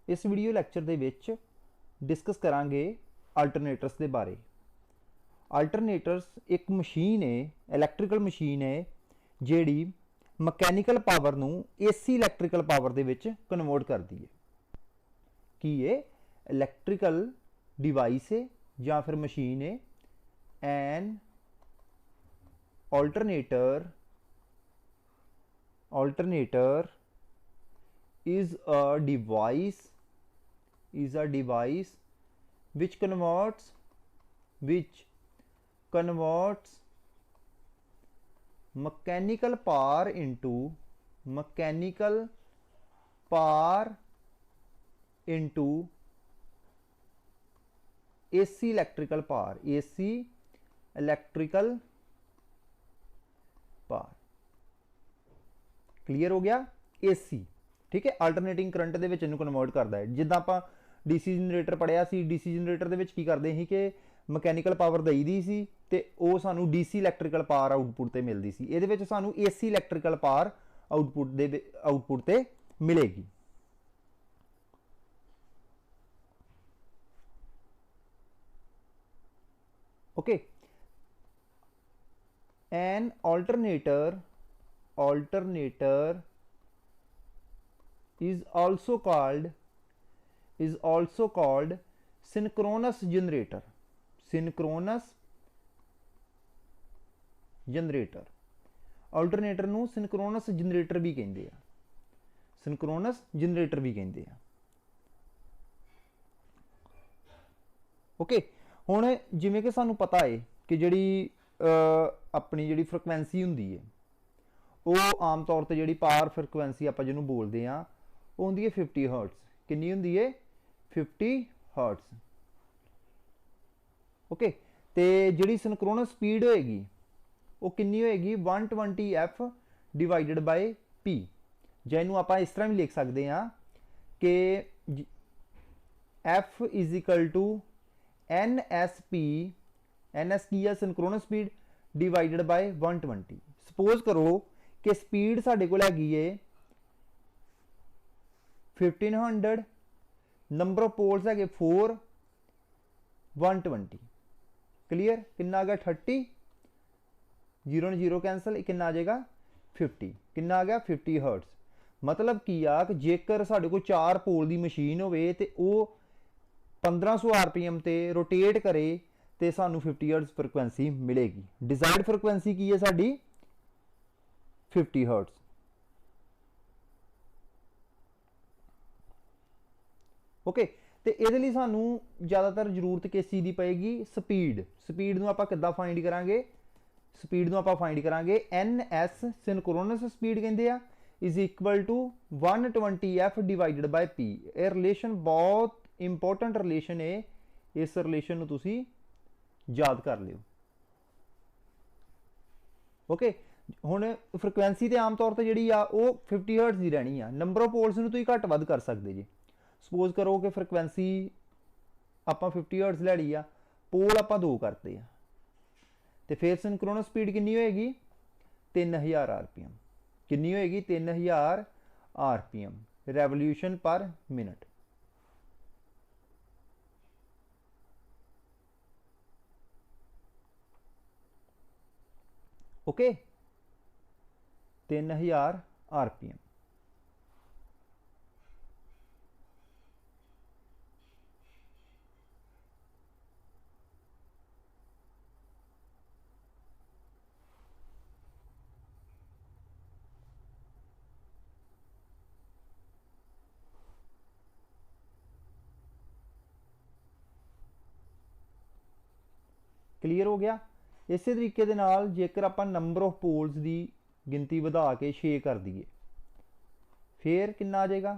इस video lecture दे विच discuss करांगे alternators के बारे। अल्टरनेटर्स एक मशीन है, इलैक्ट्रिकल मशीन है जिहड़ी मकैनिकल पावर नूं AC electrical power they which convert करती है। कि ये इलैक्ट्रिकल डिवाइस है या फिर मशीन है। An alternator is a device which converts mechanical power into AC electrical power, power. Clear हो गया। एसी ठीक है, अल्टरनेटिंग करंट दे विच इहनूं कन्वर्ट करदा है। जिद्दां आपां डीसी जनरेटर पढ़िया सी, डीसी जनरेटर दे विच की करदे सी कि मकैनिकल पावर दई दी सी ते ओह सानूं डीसी इलैक्ट्रिकल पावर आउटपुट ते मिलदी सी। इहदे विच सानूं एसी इलैक्ट्रिकल पावर आउटपुट ते मिलेगी। Okay, an alternator is also called synchronous generator। Alternator नूं सिंक्रोनस जनरेटर भी कहते हैं। ओके, हुण जिवें कि सानूं पता है कि जिहड़ी अपनी जी फ्रिक्वेंसी होंगी है वो आम तौर पर जी पावर फ्रिक्वेंसी आप जिन्होंने बोलते हैं वो होंगी है 50 हर्ट्स। कितनी होंगी है? 50 हर्ट्स। ओके, तो जी सिंक्रोनस स्पीड होएगी वो कितनी होएगी? 120 F डिवाइडेड बाय P। जिन्हों आप इस तरह भी लिख सकते हैं कि F is equal to NSP। NS की है? Synchronous speed divided by 120। Suppose करो कि स्पीड साढ़े को हैगी है 1500, नंबर ऑफ पोल्स है 4, 120। क्लीयर? कितना आ गया? 30, 0 0 कैंसल, कितना आ जाएगा? 50। कितना आ गया? 50 हर्ट्स। मतलब की आ कि जेकर साढ़े को 4 पोल की मशीन होवे ते वो 1500 RPM ते रोटेट करे तो सानू 50 हर्ट्स फ्रिक्वेंसी मिलेगी। डिजायर्ड फ्रिक्वेंसी की है साडी 50 हर्ट्स। ओके, तो ये सानू ज़्यादातर जरूरत किस चीज़ की पेगी? स्पीड नूं आपां किद्दां फाइंड करांगे? स्पीड नूं आपां फाइंड करांगे NS सिंक्रोनस स्पीड कहंदे आ is equal to 120 F divided by P। यह रिलेशन बहुत इंपोर्टेंट रिलेशन है। इस रिलेशन नूं तुसीं याद कर लियो। ओके, हुण फ्रिक्वेंसी तो आम तौर पर जी आ 50 हर्ट्स की रहनी है। नंबर ऑफ पोल्स नूं तुसीं घट वध कर सकते जी। सपोज करो कि फ्रिक्वेंसी आपां 50 हर्ट्स लैली आ, पोल आपां 2 करते हैं तो फिर सिंक्रोनस स्पीड कितनी होएगी? 3000 RPM। कितनी होएगी? 3000 RPM, रेवोल्यूशन पर मिनट। Okay, 3000 RPM। क्लीयर हो गया। इस तरीके दे नाल जेकर आप नंबर ऑफ पोल्स की गिनती बढ़ा के 6 कर दीए फिर कितना आ जाएगा?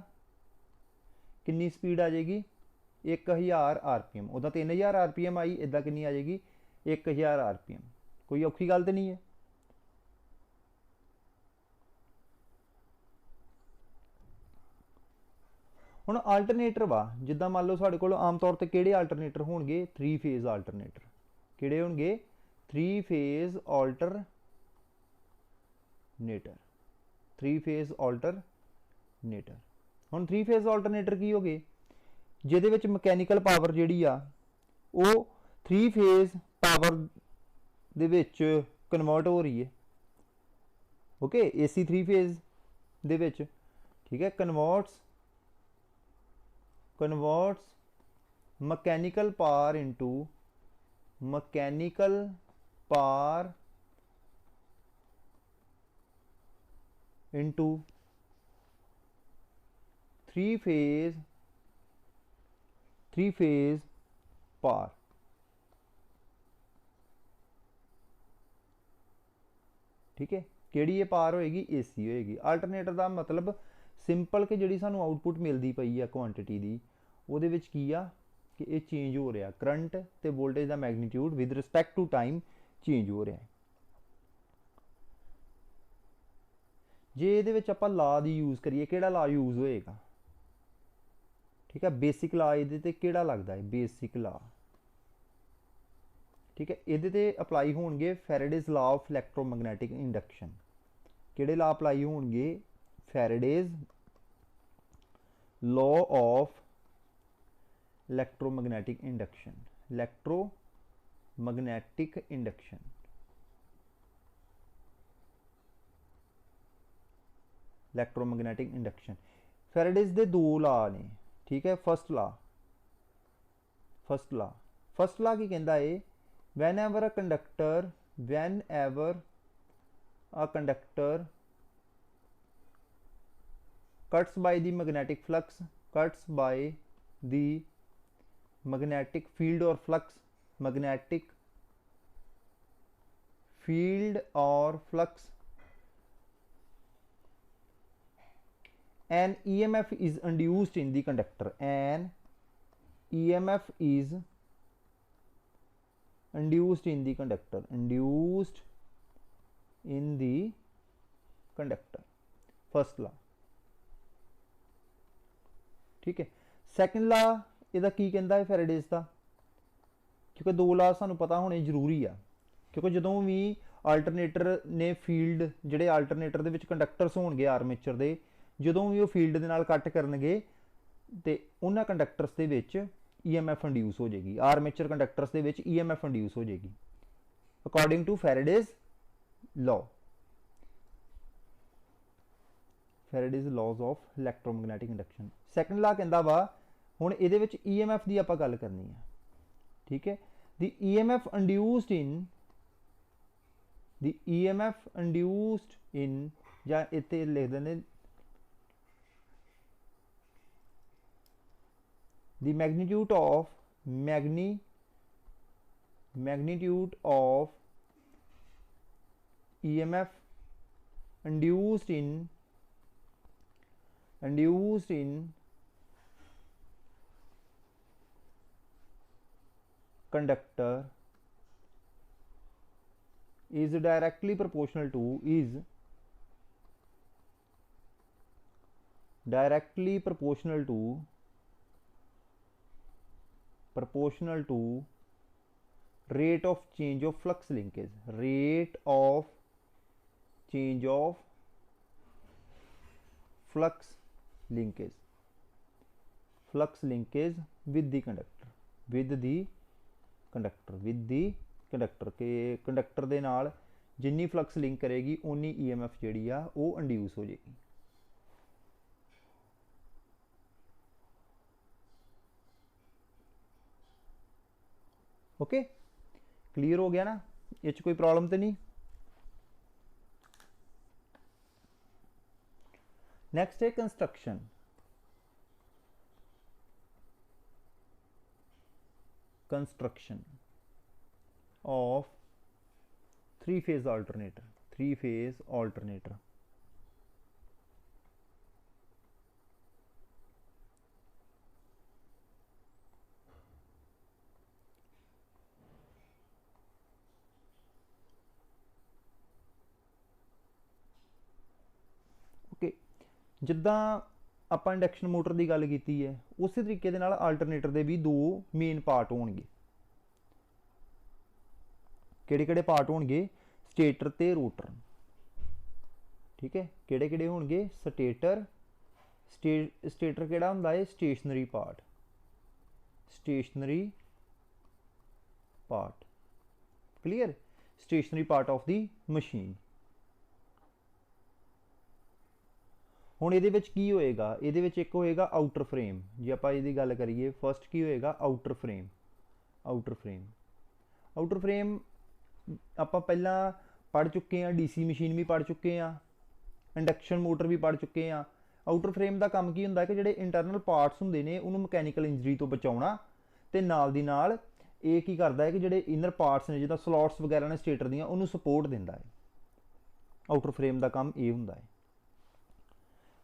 कितनी स्पीड आ जाएगी? 1000 RPM। उदा 3000 RPM आई, इदा कितनी आ जाएगी? 1000 RPM। कोई औखी गल तो नहीं है। हुण अल्टरनेटर वा जिद्दां मान लो साडे कोल आम तौर पर किहड़े अल्टरनेटर होणगे? 3 फेज अल्टरनेटर। किहड़े होणगे? 3 फेज अल्टरनेटर। 3 phase alternator. हुण 3 फेज अल्टरनेटर की हो गए? जिहदे विच मकैनिकल पावर जिहड़ी आ वो 3 phase power they which convert हो रही है। ओके, AC 3 फेज दे विच, ठीक है, converts mechanical power into 3 phase power. ठीक है, किहड़ी ये पावर होएगी, AC होएगी। अल्टरनेटर का मतलब सिंपल कि जिहड़ी सानू आउटपुट मिलती पई है क्वांटिटी दी, ਉਹਦੇ ਵਿੱਚ ਕੀ ਆ कि ये चेंज हो रहा, करंट तो वोल्टेज का magnitude with respect to time change हो रहा है। जे ये आप ला दी यूज़ करिए, किहड़ा ला यूज़ होएगा, ठीक है, बेसिक ला ये किहड़ा लगता है, बेसिक ला। ठीक है, ये अपलाई होणगे Faraday's law of electromagnetic induction. किहड़े लॉ अपलाई होणगे, Faraday's law of electromagnetic induction. Electromagnetic induction, electromagnetic induction Faraday's दे दो ला ने। ठीक है, फर्स्ट ला की कहता है, whenever a conductor cuts by the magnetic field or flux, an EMF is induced in the conductor. An EMF is induced in the conductor. First law. ठीक है, सैकेंड ला ਇਹਦਾ ਕੀ ਕਹਿੰਦਾ है फैराडेज का, क्योंकि दो ला सानू पता होने जरूरी आ, क्योंकि ਜਦੋਂ भी अल्टरनेटर ने फील्ड ਜਿਹੜੇ अल्टरनेटर ਦੇ ਵਿੱਚ कंडक्टर्स ਹੋਣਗੇ आर्मेचर ਦੇ, ਜਦੋਂ भी वो फील्ड ਦੇ ਨਾਲ ਕੱਟ ਕਰਨਗੇ ਤੇ ਉਹਨਾਂ कंडक्टर्स ਦੇ ਵਿੱਚ EMF इंड्यूस हो जाएगी, आर्मेचर कंडक्टर्स ਦੇ ਵਿੱਚ EMF इंड्यूस हो जाएगी according to Faraday's law, Faraday's laws of electromagnetic induction. Second law कहता वा हुण इहदे विच EMF की आपां गल करनी है। ठीक है, द EMF इंड्यूस्ड इन या इत्थे लिख देंगे the magnitude of EMF induced in conductor is directly proportional to rate of change of flux linkage, flux linkage with the conductor के कंडक्टर दे नाल जिन्नी फ्लक्स लिंक करेगी उन्नी EMF जिहड़ी आ वो इंड्यूस हो जाएगी। ओके, क्लियर हो गया ना, ये कोई प्रॉब्लम तो नहीं। नेक्स्ट है construction of three phase alternator। Okay, जिद्दां ਆਪਾਂ इंडक्शन मोटर की गल की है उस तरीके दे नाल अल्टरनेटर के भी दो मेन पार्ट होणगे। किहड़े पार्ट होणगे, स्टेटर ते रोटर। ठीक है, किहड़े होणगे, स्टेटर किहड़ा हुंदा है, stationary part. Stationary part, clear, stationary part of the machine. हुण इहदे विच की होएगा, इहदे विच एक होएगा आउटर फ्रेम, जे आपां इहदी गल करिए फस्ट की होएगा outer frame. Outer frame, outer frame आपां पहलां पढ़ चुके हैं, डीसी मशीन भी पढ़ चुके हैं, इंडक्शन मोटर भी पढ़ चुके हैं। आउटर फ्रेम का काम की हुंदा कि जिहड़े इंटरनल पार्ट्स हुंदे ने उहनूं मकैनिकल इंजरी तो बचाउणा, ते नाल दी नाल ये की करदा है कि जिहड़े इनर पार्ट्स ने जिद्दां स्लॉट्स वगैरह ने स्टेटर दियां उहनूं सपोर्ट दिंदा है। आउटर फ्रेम का काम ये हुंदा है।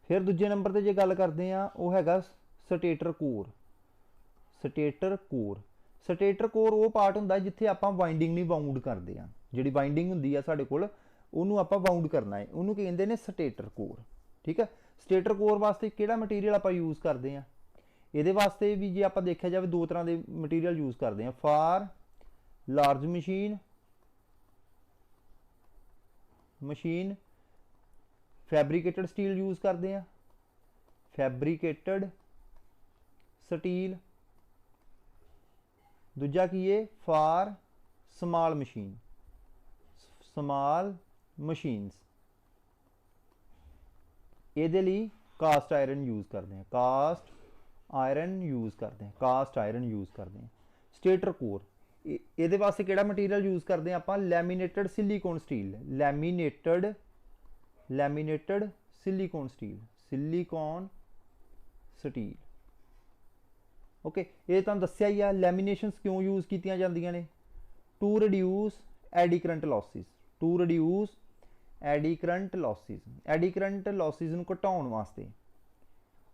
फिर दूजे नंबर पर जो गल करते हैं वह हैगा stator core. Stator core, stator core वो पार्ट होंदा जिथे आपां वाइंडिंग नहीं बाउंड करते हैं, जिहड़ी वाइंडिंग हुंदी है साडे कोल उहनूं आपां बाउंड करना है, उहनूं कहंदे ने स्टेटर कोर। ठीक है, स्टेटर कोर वास्ते किहड़ा मटीरियल आपां यूज़ करते हैं, इहदे वास्ते भी जे आपां देखिया जाए दो तरह के मटीरियल यूज़ करते हैं। For large machine fabricated steel use करते हैं, फैब्रिकेटेड स्टील। दूजा की है for small machine, small machines, ये लिए कास्ट आयरन यूज़ करते हैं, कास्ट आयरन यूज़ करते हैं, कास्ट आयरन यूज़ करते हैं। स्टेटर कोर ये वास्ते किहड़ा मटीरियल यूज़ करते हैं आपां, laminated silicon steel, laminated silicon steel, silicon steel. Okay, ये तुहानूं दस्सिया ही आ लैमीनेशंस क्यों यूज़ कीतियां जांदियां ने, to reduce eddy current losses, to reduce eddy current losses, eddy current losses नूं घटाउण वास्ते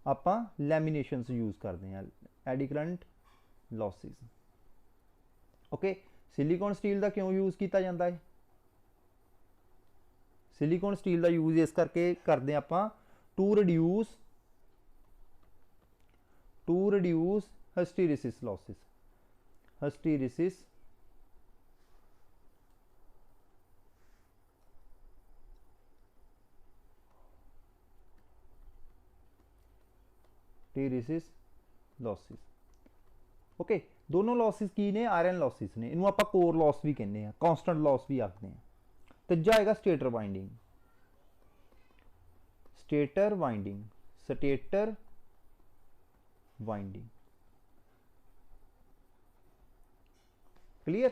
आपां लैमीनेशंस यूज़ करते हैं, eddy current losses. Okay, silicon steel का क्यों यूज़ किया जाता है, सिलीकॉन स्टील का यूज़ इस करके करते हैं आपां to reduce hysteresis losses, hysteresis losses. Okay, दोनों लॉसिस की ने, आयरन लॉसिस ने, इनू आपां कोर लॉस भी कहने हैं, कॉन्स्टेंट लॉस भी आखते हैं। तीजा है stator winding, stator winding, stator winding, clear.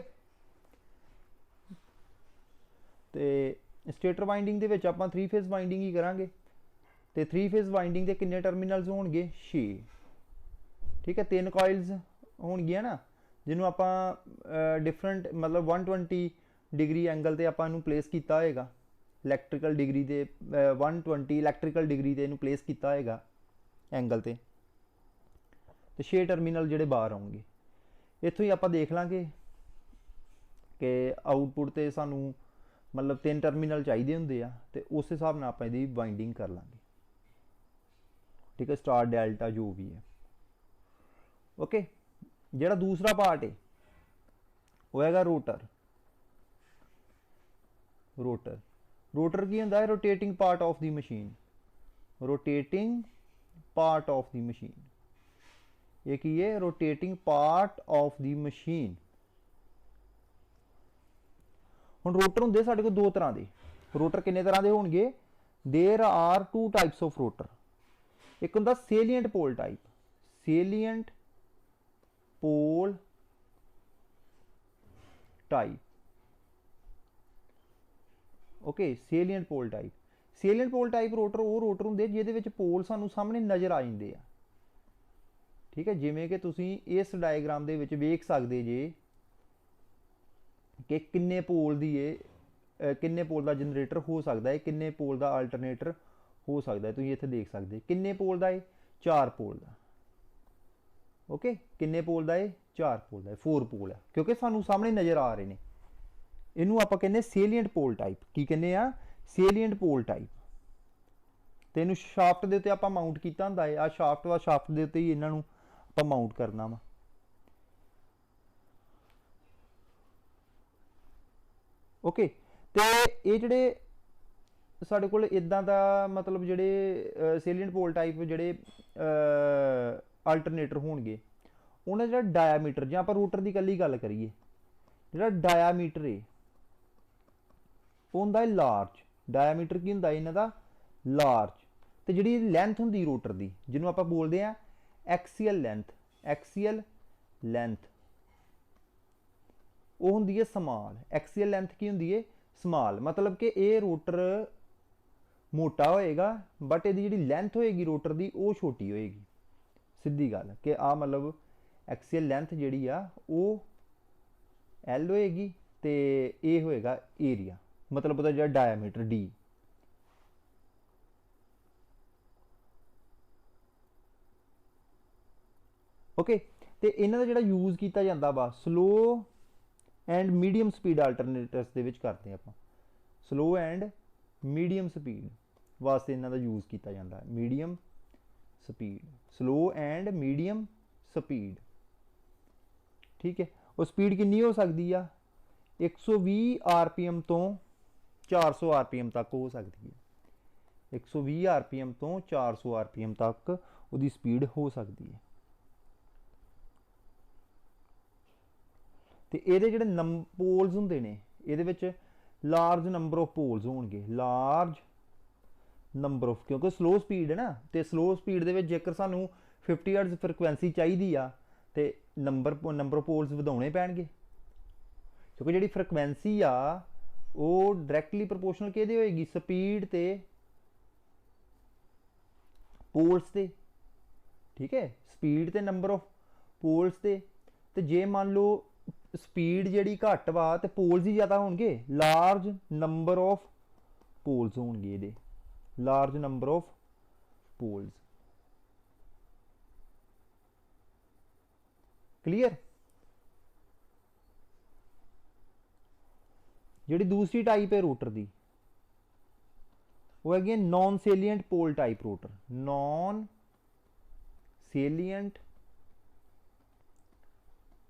तो स्टेटर वाइंडिंग दे विच आपां 3 फेज वाइंडिंग ही करांगे, तो 3 फेज वाइंडिंग के किन्ने टर्मिनल्स होणगे, 6। ठीक है, 3 कॉइल्स होणगियां ना, जिन्हों आपां डिफरेंट मतलब 120 डिग्री एंगल ते आपां इनू प्लेस किया होएगा, इलैक्ट्रिकल डिग्री ते 120 इलैक्ट्रिकल डिग्री ते इनू प्लेस किया होएगा एंगल ते 6 टर्मिनल जिहड़े बाहर आउणगे। इत्थों ही आपां देख लांगे कि आउटपुट ते सानू मतलब 3 टर्मिनल चाहिए होंदे आ, ते उस हिसाब नाल आपां इहदी वाइंडिंग कर लांगे। ठीक है, स्टार डेल्टा जो भी है। ओके, जिहड़ा दूसरा पार्ट है वो हैगा रोटर। रोटर, रोटर की होंदा है, rotating part of the machine, rotating part of the machine. ये की है, rotating part of the machine. हुण रोटर होंदे साडे कोल दो तरह के, रोटर किन्ने तरह के होणगे, there are 2 types of rotor. एक होंदा salient pole type, salient pole type. Okay, salient pole type, salient pole type rotor वो रोटर होंदे जिहदे विच पोल सानू सामने नज़र आ जांदे आ। ठीक है, जिवें कि तुसीं इस डायग्राम दे विच वेख सकदे जे कि किन्ने पोल दी किन्ने पोल का जनरेटर हो सकता है, किन्ने पोल का अल्टरनेटर हो सकता है। तुसीं इत्थे देख सकदे किन्ने पोल का है, 4 पोल का। ओके, किन्ने पोल का है, 4 पोल का, 4 पोल है, क्योंकि सानू सामने नज़र आ रहे हैं। इनू आपां कहने सेलीएंट पोल टाइप, की कहने आ, सेलीएंट पोल टाइप। तो इनू शाफ्ट दे उत्ते आपां माउंट कीता हुंदा है, आ शाफ्ट वा, शाफ्ट दे उत्ते ही इन्हां नू आपां माउंट करना वा। ओके, तो ये जिहड़े साडे कोल इदां दा मतलब जिहड़े सेलीएंट पोल टाइप जिहड़े अल्टरनेटर होणगे ਉਹਨੇ ਜਿਹੜਾ ਡਾਇਆਮੀਟਰ, ਜੇ ਆਪਾਂ ਰੋਟਰ ਦੀ ਕੱਲੀ ਗੱਲ ਕਰੀਏ, ਜਿਹੜਾ ਡਾਇਆਮੀਟਰ ਹੈ ਉਹ ਹੁੰਦਾ ਲਾਰਜ। ਡਾਇਆਮੀਟਰ ਕੀ ਹੁੰਦਾ ਇਹਨਾਂ ਦਾ? ਲਾਰਜ। ਤੇ ਜਿਹੜੀ ਲੈਂਥ ਹੁੰਦੀ ਰੋਟਰ ਦੀ, ਜਿਹਨੂੰ ਆਪਾਂ ਬੋਲਦੇ ਆ ਐਕਸੀਅਲ ਲੈਂਥ, ਐਕਸੀਅਲ ਲੈਂਥ ਉਹ ਹੁੰਦੀ ਹੈ ਸਮਾਲ। ਐਕਸੀਅਲ ਲੈਂਥ ਕੀ ਹੁੰਦੀ ਹੈ? ਸਮਾਲ। मतलब कि ये रोटर मोटा होएगा बट ये जी लेंथ होएगी रोटर की वो छोटी होएगी। सीधी गल कि आ मतलब एक्सीअल लेंथ जी वो एल होएगी तो ये होएगा एरिया, मतलब जो डायमीटर डी। ओके, तो इन्हों का जो यूज़ किया जाता वा slow and medium speed alternators दे विच करते हैं आप। स्लो एंड मीडियम स्पीड वास्ते इन्हों का यूज़ किया जाता है। Medium speed, slow and medium speed, ठीक है। और स्पीड कितनी हो सकती है? 120 RPM तो 400 RPM तक हो सकती है। 120 RPM तो 400 RPM तक उसकी स्पीड हो सकती है। तो ये जोड़े पोल्स होंगे ने ये लार्ज नंबर ऑफ पोल्स होंगे, लार्ज नंबर ऑफ, क्योंकि स्लो स्पीड है ना, तो स्लो स्पीड के जेकर सानू 50 हर्ट्ज फ्रिक्वेंसी चाहिए आ तो नंबर ऑफ पोल्स वधाने पैणगे, क्योंकि जी फ्रिक्वेंसी आ वो डायरैक्टली प्रोपोर्शनल किहदे होएगी? स्पीड ते पोल्स ते, ठीक है। स्पीड ते नंबर ऑफ पोल्स ते, तो जे मान लो स्पीड जी घट वा तो पोल्स ही ज़्यादा होंगे, लार्ज नंबर ऑफ पोल्स होंगे, ये large number of poles. Clear? जी दूसरी टाइप है रोटर की वो है non salient pole type rotor. Non salient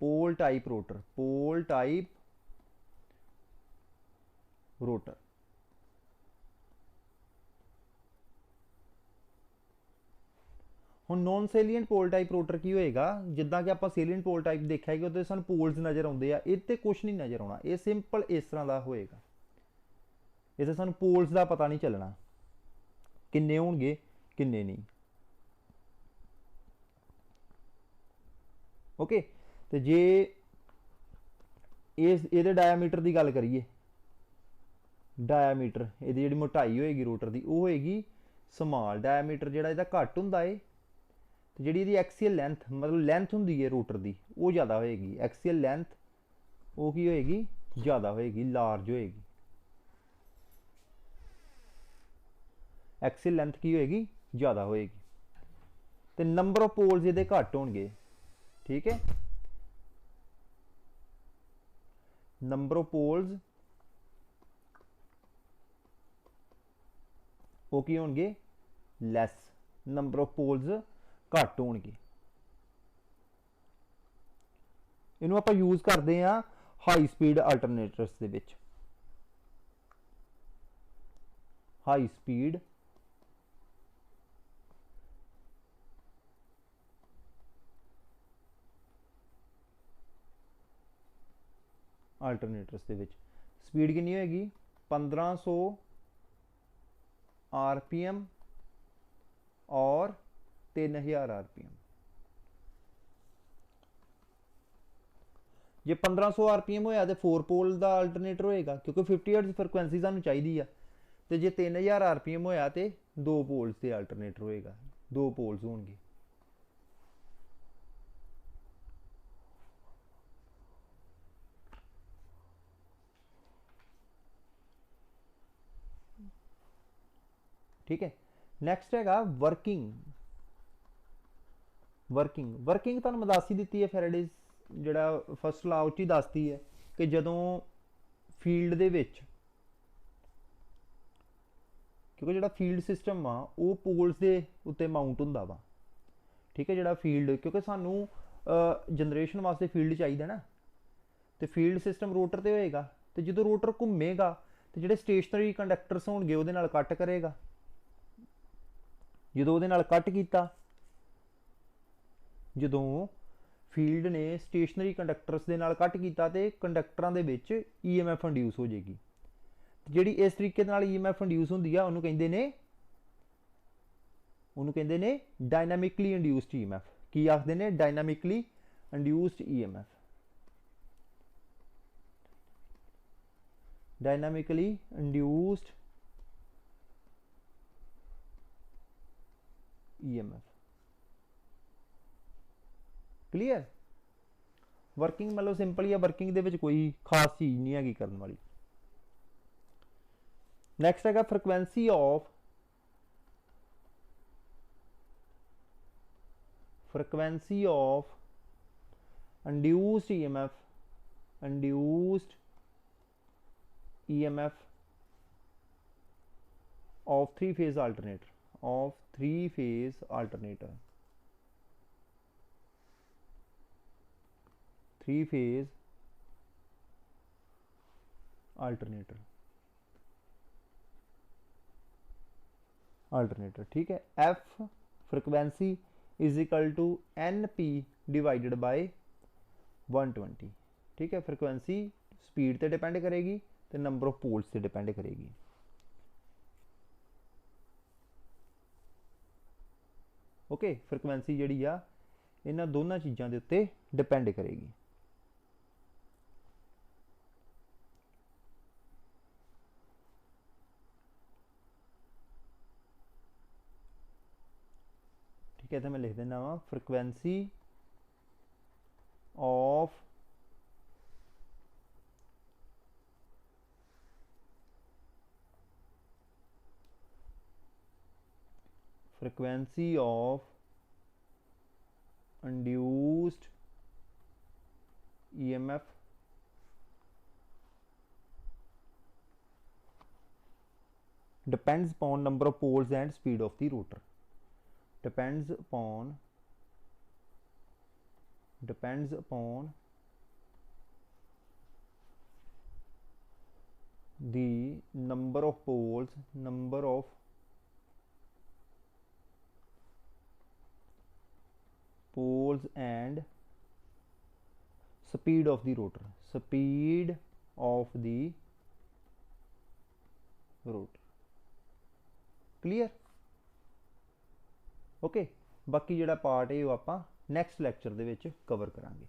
pole type rotor, pole type rotor. हुण non salient pole type rotor की होएगा? जिद्दां कि आपां सेलियंट पोल टाइप देखा कि उहदे सानूं पोल्स नज़र आउंदे आ, इत्ते कुछ नहीं नज़र आउणा, ये सिंपल इस तरह का होएगा। इसे सानूं पोल्स का पता नहीं चलना किन्ने होणगे किन्ने नहीं। ओके, तो जे ये डायमीटर की गल करिए, डायमीटर ये जी मोटाई होएगी रोटर की वो होएगी समाल। डायमीटर जो घट होंदा है, तो जी एक्सीअल लेंथ मतलब लेंथ होंदी है रोटर की वो ज़्यादा होएगी। एक्सीअल लेंथ वो की होएगी? ज़्यादा होएगी, लार्ज होएगी। एक्सीअल लेंथ की होएगी? ज़्यादा होएगी। तो नंबर ऑफ पोल्स ये घट होणगे, ठीक है। नंबर ऑफ पोल्स वो की होणगे? लैस। नंबर ऑफ पोल्स घट होणगे। इनू आपां यूज़ करते हैं हाई स्पीड अल्टरनेटर्स दे विच। हाई स्पीड अल्टरनेटर्स दे विच स्पीड कितनी होएगी? 1500 RPM और 3000 RPM। जे 1500 RPM होया तो 4 पोल का अल्टरनेटर होएगा, क्योंकि 50 हर्ट्ज फ्रिक्वेंसी सानू चाहिए आ। तो जे 3000 RPM होया तो 2 पोल्स के अल्टरनेटर होएगा, 2 पोल्स होंगे। ठीक है। नैक्सट है वर्किंग। वर्किंग वर्किंग तुहानूं मैं दस ही दी है, फैराडेज जिहड़ा फस्ट लॉ उच ही दसती है कि जदों फील्ड दे विच, क्योंकि जिहड़ा फील्ड सिस्टम आ वो पोल्स के उत्ते माउंट हुंदा वा, ठीक है। जिहड़ा फील्ड, क्योंकि सानूं जनरेशन वास्ते फील्ड चाहिए ना, तो फील्ड सिस्टम रोटर ते होएगा। तो जो रोटर घूमेगा तो जिहड़े स्टेशनरी कंडक्टर्स होणगे उहदे नाल कट करेगा। जो उहदे नाल कट कीता, जदों फील्ड ने स्टेशनरी कंडक्टर्स ਦੇ ਨਾਲ ਕੱਟ ਕੀਤਾ ਤੇ ਕੰਡਕਟਰਾਂ ਦੇ ਵਿੱਚ EMF ਇੰਡਿਊਸ ਹੋ ਜਾਏਗੀ। ਜਿਹੜੀ ਇਸ ਤਰੀਕੇ ਨਾਲ EMF ਇੰਡਿਊਸ ਹੁੰਦੀ ਆ ਉਹਨੂੰ ਕਹਿੰਦੇ ਨੇ ਡਾਇਨਾਮਿਕਲੀ ਇੰਡਿਊਸਡ EMF। ਕੀ ਆਖਦੇ ਨੇ? Dynamically induced EMF। Dynamically induced EMF। Clear? Working मतलब सिंपल ही है, वर्किंग दे विच कोई खास चीज़ नहीं हैगी करने वाली। नैक्सट है frequency of induced EMF of three-phase alternator, alternator। ठीक है। F frequency is equal to NP divided by 120। ठीक है। फ्रिक्वेंसी स्पीड ते डिपेंड करेगी तो नंबर ऑफ पोल्स से डिपेंड करेगी। ओके, फ्रिक्वेंसी जिहड़ी आ इन्हां दोनों चीज़ों के उत्ते डिपेंड करेगी। ठीक है, तो मैं लिख देना वा frequency of induced EMF depends upon number of poles and speed of the rotor। depends upon the number of poles and speed of the rotor। Clear? Okay, बाकी जिहड़ा पार्ट है वो आपां नैक्सट लैक्चर दे विच कवर करांगे।